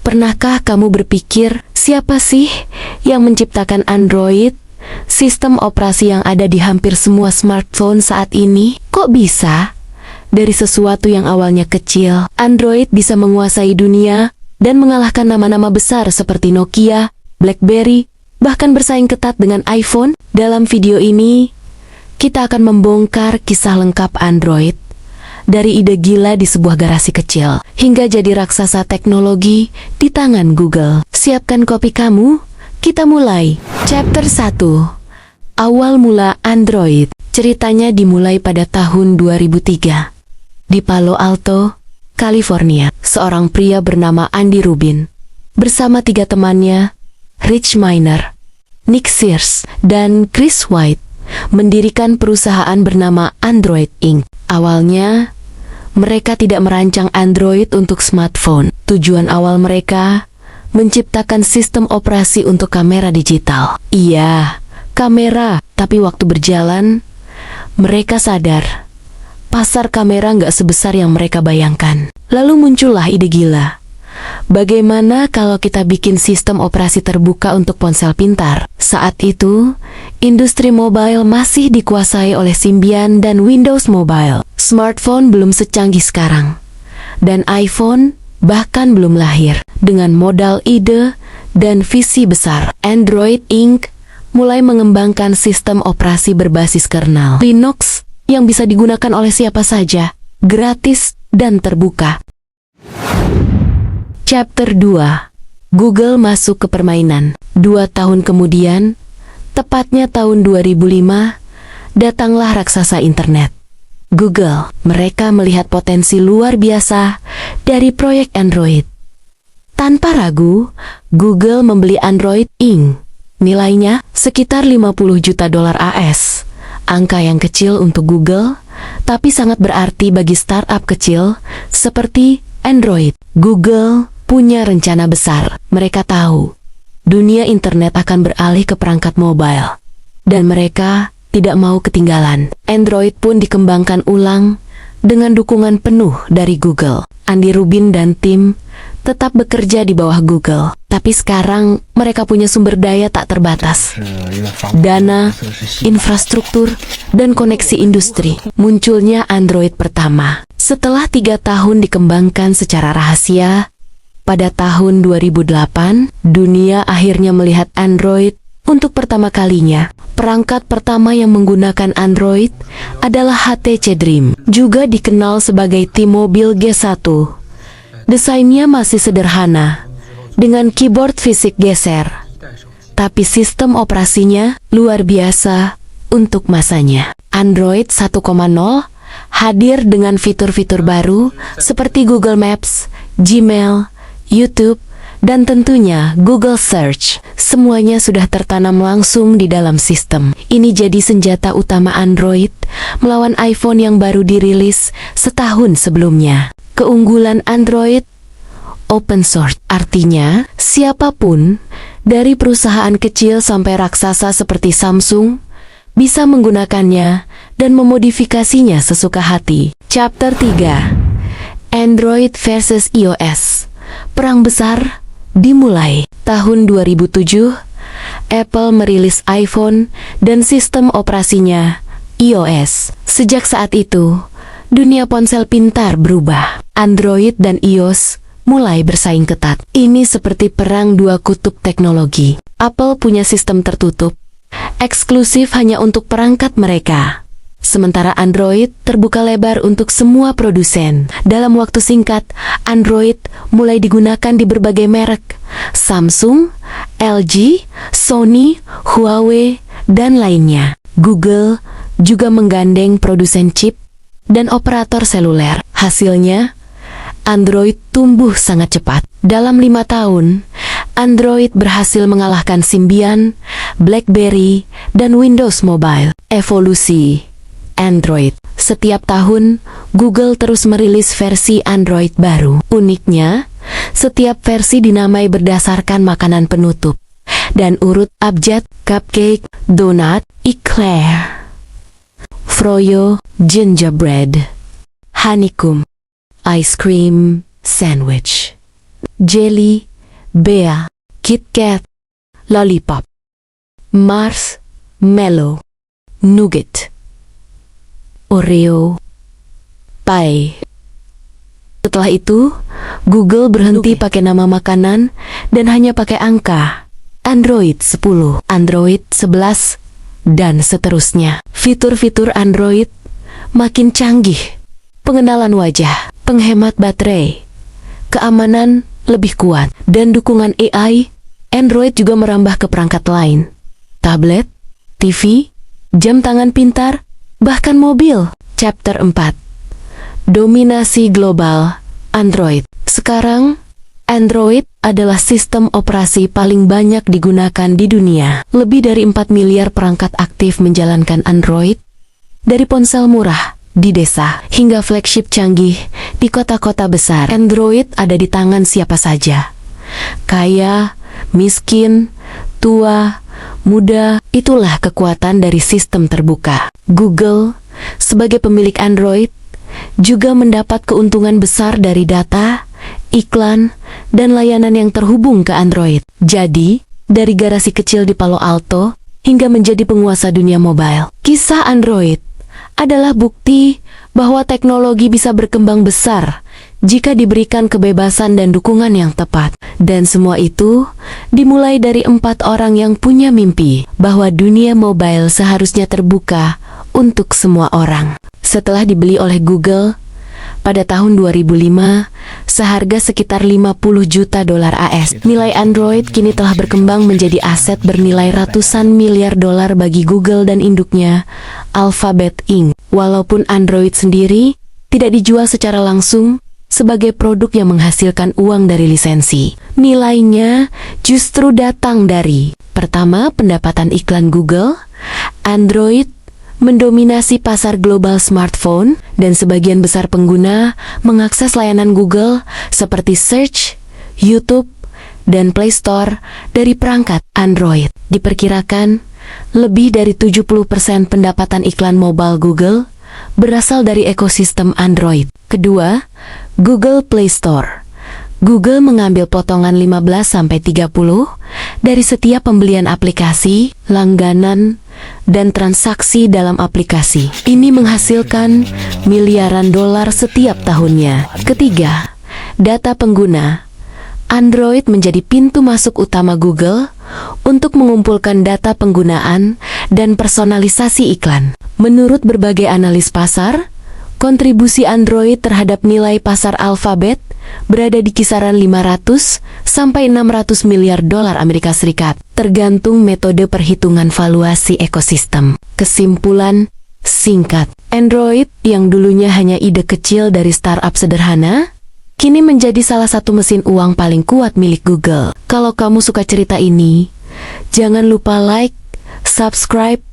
Pernahkah kamu berpikir, siapa sih yang menciptakan Android? Sistem operasi yang ada di hampir semua smartphone saat ini. Kok bisa? Dari sesuatu yang awalnya kecil, Android bisa menguasai dunia dan mengalahkan nama-nama besar seperti Nokia, BlackBerry, bahkan bersaing ketat dengan iPhone. Dalam video ini, kita akan membongkar kisah lengkap Android. Dari ide gila di sebuah garasi kecil, hingga jadi raksasa teknologi di tangan Google. Siapkan kopi kamu, kita mulai. Chapter 1. Awal mula Android. Ceritanya dimulai pada tahun 2003. Di Palo Alto, California, seorang pria bernama Andy Rubin, bersama 3 temannya, Rich Miner, Nick Sears, dan Chris White, mendirikan perusahaan bernama Android Inc. Awalnya, mereka tidak merancang Android untuk smartphone. Tujuan awal mereka menciptakan sistem operasi untuk kamera digital. Iya, kamera. Tapi waktu berjalan, mereka sadar pasar kamera nggak sebesar yang mereka bayangkan. Lalu muncullah ide gila. Bagaimana kalau kita bikin sistem operasi terbuka untuk ponsel pintar? Saat itu, industri mobile masih dikuasai oleh Symbian dan Windows Mobile. Smartphone belum secanggih sekarang, dan iPhone bahkan belum lahir. Dengan modal ide dan visi besar, Android Inc. mulai mengembangkan sistem operasi berbasis kernel Linux yang bisa digunakan oleh siapa saja, gratis dan terbuka. Chapter 2. Google masuk ke permainan. 2 tahun kemudian, tepatnya tahun 2005, datanglah raksasa internet, Google. Mereka melihat potensi luar biasa dari proyek Android. Tanpa ragu, Google membeli Android Inc. Nilainya sekitar 50 juta dolar AS. Angka yang kecil untuk Google, tapi sangat berarti bagi startup kecil seperti Android. Google punya rencana besar. Mereka tahu dunia internet akan beralih ke perangkat mobile, dan mereka tidak mau ketinggalan. Android pun dikembangkan ulang dengan dukungan penuh dari Google. Andy Rubin dan tim tetap bekerja di bawah Google, tapi sekarang mereka punya sumber daya tak terbatas, dana, infrastruktur, dan koneksi industri. Munculnya Android pertama. Setelah 3 tahun dikembangkan secara rahasia, pada tahun 2008, dunia akhirnya melihat Android untuk pertama kalinya. Perangkat pertama yang menggunakan Android adalah HTC Dream, juga dikenal sebagai T-Mobile G1. Desainnya masih sederhana, dengan keyboard fisik geser, tapi sistem operasinya luar biasa untuk masanya. Android 1.0 hadir dengan fitur-fitur baru seperti Google Maps, Gmail, YouTube, dan tentunya Google Search. Semuanya sudah tertanam langsung di dalam sistem. Ini jadi senjata utama Android melawan iPhone yang baru dirilis setahun sebelumnya. Keunggulan Android, open source. Artinya, siapapun, dari perusahaan kecil sampai raksasa seperti Samsung, bisa menggunakannya dan memodifikasinya sesuka hati. Chapter 3. Android versus iOS. Perang besar dimulai. Tahun 2007, Apple merilis iPhone dan sistem operasinya iOS. Sejak saat itu, dunia ponsel pintar berubah. Android dan iOS mulai bersaing ketat. Ini seperti perang dua kutub teknologi. Apple punya sistem tertutup, eksklusif hanya untuk perangkat mereka. Sementara Android terbuka lebar untuk semua produsen. Dalam waktu singkat, Android mulai digunakan di berbagai merek, Samsung, LG, Sony, Huawei, dan lainnya. Google juga menggandeng produsen chip dan operator seluler. Hasilnya, Android tumbuh sangat cepat. Dalam 5 tahun, Android berhasil mengalahkan Symbian, BlackBerry, dan Windows Mobile. Evolusi Android. Setiap tahun, Google terus merilis versi Android baru. Uniknya, setiap versi dinamai berdasarkan makanan penutup dan urut abjad: cupcake, donut, eclair, froyo, gingerbread, honeycomb, ice cream, sandwich, jelly, Bea, KitKat, Lollipop, Mars, Mellow, Nougat, Oreo, Pie. Setelah itu, Google berhenti pakai nama makanan dan hanya pakai angka. Android 10, Android 11, dan seterusnya. Fitur-fitur Android makin canggih. Pengenalan wajah, penghemat baterai, keamanan lebih kuat, dan dukungan AI. Android juga merambah ke perangkat lain. Tablet, TV, jam tangan pintar, bahkan mobil. Chapter 4. Dominasi global Android. Sekarang, Android adalah sistem operasi paling banyak digunakan di dunia. Lebih dari 4 miliar perangkat aktif menjalankan Android, dari ponsel murah di desa hingga flagship canggih di kota-kota besar. Android ada di tangan siapa saja. Kaya, miskin, tua, muda, itulah kekuatan dari sistem terbuka. Google, sebagai pemilik Android, juga mendapat keuntungan besar dari data, iklan, dan layanan yang terhubung ke Android. Jadi, dari garasi kecil di Palo Alto hingga menjadi penguasa dunia mobile. Kisah Android adalah bukti bahwa teknologi bisa berkembang besar jika diberikan kebebasan dan dukungan yang tepat. Dan semua itu dimulai dari 4 orang yang punya mimpi bahwa dunia mobile seharusnya terbuka untuk semua orang. Setelah dibeli oleh Google pada tahun 2005, seharga sekitar 50 juta dolar AS, nilai Android kini telah berkembang menjadi aset bernilai ratusan miliar dolar bagi Google dan induknya, Alphabet Inc. Walaupun Android sendiri tidak dijual secara langsung sebagai produk yang menghasilkan uang dari lisensi, nilainya justru datang dari: pertama, pendapatan iklan Google. Android mendominasi pasar global smartphone, dan sebagian besar pengguna mengakses layanan Google seperti Search, YouTube, dan Play Store dari perangkat Android. Diperkirakan, lebih dari 70% pendapatan iklan mobile Google berasal dari ekosistem Android. Kedua, Google Play Store. Google mengambil potongan 15-30% dari setiap pembelian aplikasi, langganan, dan transaksi dalam aplikasi. Ini menghasilkan miliaran dolar setiap tahunnya. Ketiga, data pengguna. Android menjadi pintu masuk utama Google untuk mengumpulkan data penggunaan dan personalisasi iklan. Menurut berbagai analis pasar, kontribusi Android terhadap nilai pasar Alphabet berada di kisaran 500 sampai 600 miliar dolar Amerika Serikat, tergantung metode perhitungan valuasi ekosistem. Kesimpulan singkat, Android yang dulunya hanya ide kecil dari startup sederhana, kini menjadi salah satu mesin uang paling kuat milik Google. Kalau kamu suka cerita ini, jangan lupa like, subscribe,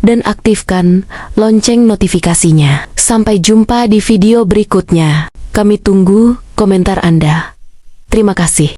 dan aktifkan lonceng notifikasinya. Sampai jumpa di video berikutnya. Kami tunggu komentar Anda. Terima kasih.